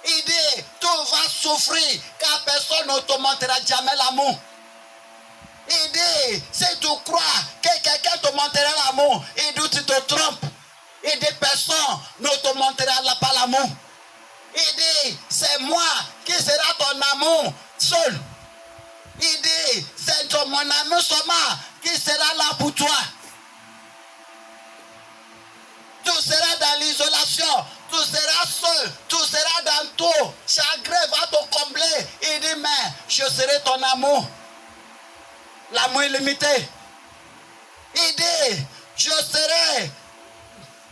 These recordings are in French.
Il dit, tu vas souffrir car personne ne te montrera jamais l'amour. Il dit, si tu crois que quelqu'un te montrera l'amour, il dit, tu te trompes. Il dit, personne ne te montrera pas l'amour. Il dit, c'est moi qui sera ton amour seul. Il dit, c'est mon amour seulement qui sera là pour toi. Tu seras dans l'isolation, tu seras seul, tu seras dans tout. Chagrin va te combler. Il dit, mais je serai ton amour. L'amour illimité. Il dit, je serai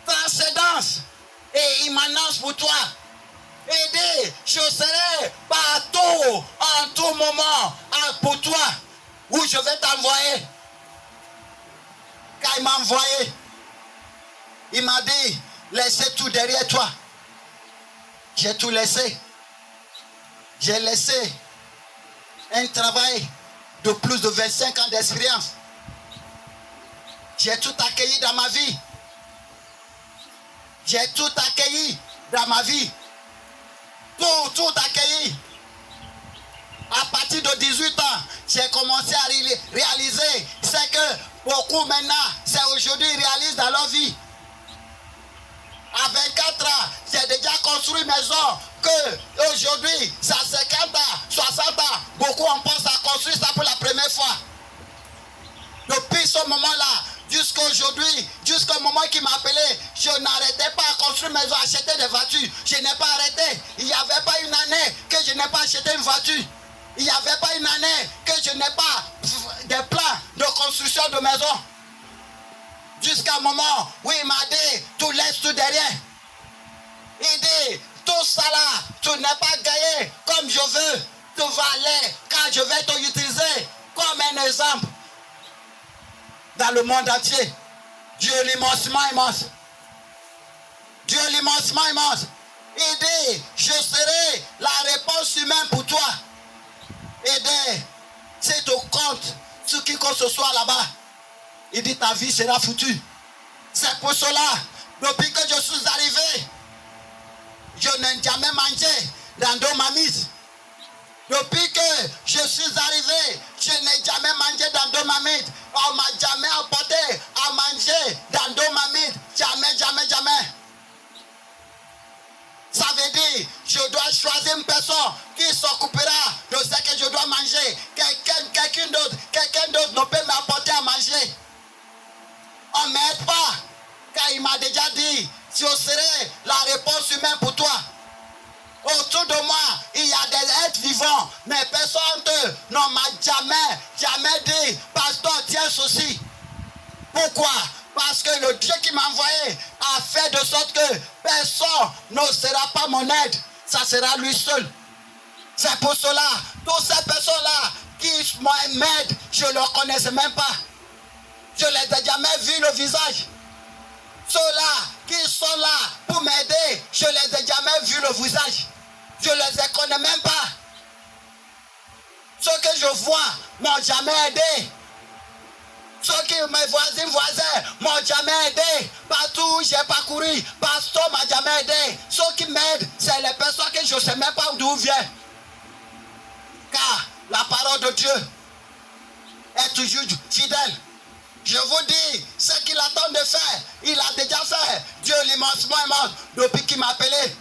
transcendance et immanence pour toi. Il dit, je serai partout, en tout moment, pour toi, où je vais t'envoyer. Quand il m'a envoyé, il m'a dit, laissez tout derrière toi. J'ai tout laissé. J'ai laissé un travail de plus de 25 ans d'expérience. J'ai tout accueilli dans ma vie. J'ai tout accueilli dans ma vie. Tout accueilli. À partir de 18 ans, j'ai commencé à réaliser ce que beaucoup maintenant, c'est aujourd'hui, ils réalisent dans leur vie. À 24 ans, j'ai déjà construit une maison que aujourd'hui, ça 50 ans, 60 ans, beaucoup en pensent à construire ça pour la première fois. Depuis ce moment-là, jusqu'à aujourd'hui, jusqu'au moment qu'il m'a appelé, je n'arrêtais pas à construire une maison, à acheter des voitures. Je n'ai pas arrêté. Il n'y avait pas une année que je n'ai pas acheté une voiture. Il n'y avait pas une année que je n'ai pas des plans de construction de maison. Jusqu'à un moment où il m'a dit, tu laisses tout derrière. Il dit, tout ça là, tu n'es pas gagné comme je veux. Tu vas aller quand je vais t'utiliser comme un exemple. Dans le monde entier. Dieu l'immensement immense. Dieu l'immensement immense. Il dit, je serai la réponse humaine pour toi. Et si tu comptes sur qui que ce soit là-bas, il dit ta vie sera foutue. C'est pour cela, depuis que je suis arrivé, je n'ai jamais mangé dans deux mamites. Depuis que je suis arrivé, je n'ai jamais mangé dans deux mamites. On ne m'a jamais apporté à manger dans deux mamites. Jamais, jamais, jamais. Ça veut dire, je dois choisir une personne qui s'occupera de ce que je dois manger. Quelqu'un d'autre ne peut m'apporter à manger. On ne m'aide pas. Car il m'a déjà dit, je serai la réponse humaine pour toi. Autour de moi, il y a des êtres vivants, mais personne ne m'a jamais dit, pasteur, tiens ceci. Pourquoi? Parce que le Dieu qui m'a envoyé a fait de sorte que personne ne sera pas mon aide. Ça sera lui seul. C'est pour cela, toutes ces personnes-là qui m'aident, je ne les connaissais même pas. Je ne les ai jamais vus le visage. Ceux-là qui sont là pour m'aider, je ne les ai jamais vus le visage. Je ne les connais même pas. Ceux que je vois m'ont jamais aidé. Ceux qui mes voisins m'ont jamais aidé. Partout où j'ai parcouru, pasteur m'a jamais aidé. Ceux qui m'aident, c'est les personnes que je ne sais même pas d'où viennent. Car la parole de Dieu est toujours fidèle. Je vous dis, ce qu'il attend de faire, il a déjà fait. Dieu l'immensement immense depuis qu'il m'a appelé.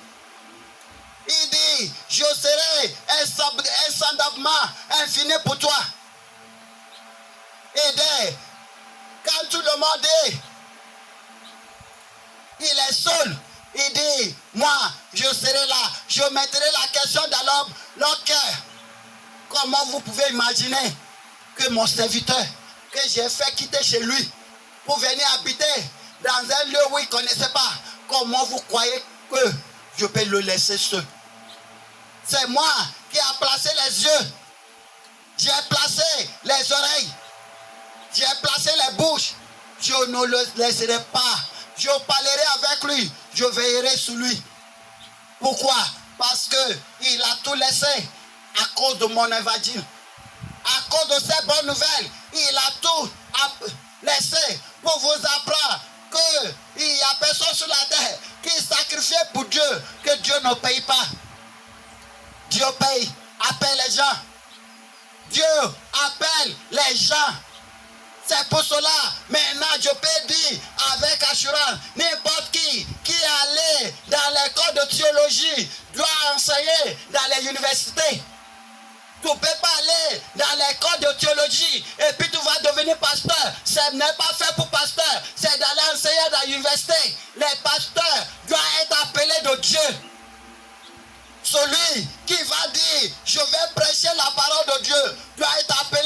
Il dit, je serai un semblablement infini pour toi. Et quand tout le monde est, il est seul. Il dit, moi, je serai là. Je mettrai la question dans leur cœur. Comment vous pouvez imaginer que mon serviteur, que j'ai fait quitter chez lui, pour venir habiter dans un lieu où il ne connaissait pas, comment vous croyez que je peux le laisser seul? C'est moi qui ai placé les yeux. J'ai placé les oreilles. J'ai placé les bouches. Je ne le laisserai pas. Je parlerai avec lui. Je veillerai sur lui. Pourquoi? Parce qu'il a tout laissé à cause de mon évangile. À cause de ces bonnes nouvelles, il a tout laissé pour vous apprendre qu'il n'y a personne sur la terre qui sacrifie pour Dieu, que Dieu ne paye pas. Dieu paye, appelle les gens. Dieu appelle les gens. C'est pour cela, maintenant, je peux dire avec assurance, n'importe qui est allé dans l'école de théologie doit enseigner dans les universités. Tu ne peux pas aller dans l'école de théologie et puis tu vas devenir pasteur. Ce n'est pas fait pour pasteur, c'est d'aller enseigner dans l'université. Les pasteurs doivent être appelés de Dieu. Celui qui va dire, je vais prêcher la parole de Dieu, doit être appelé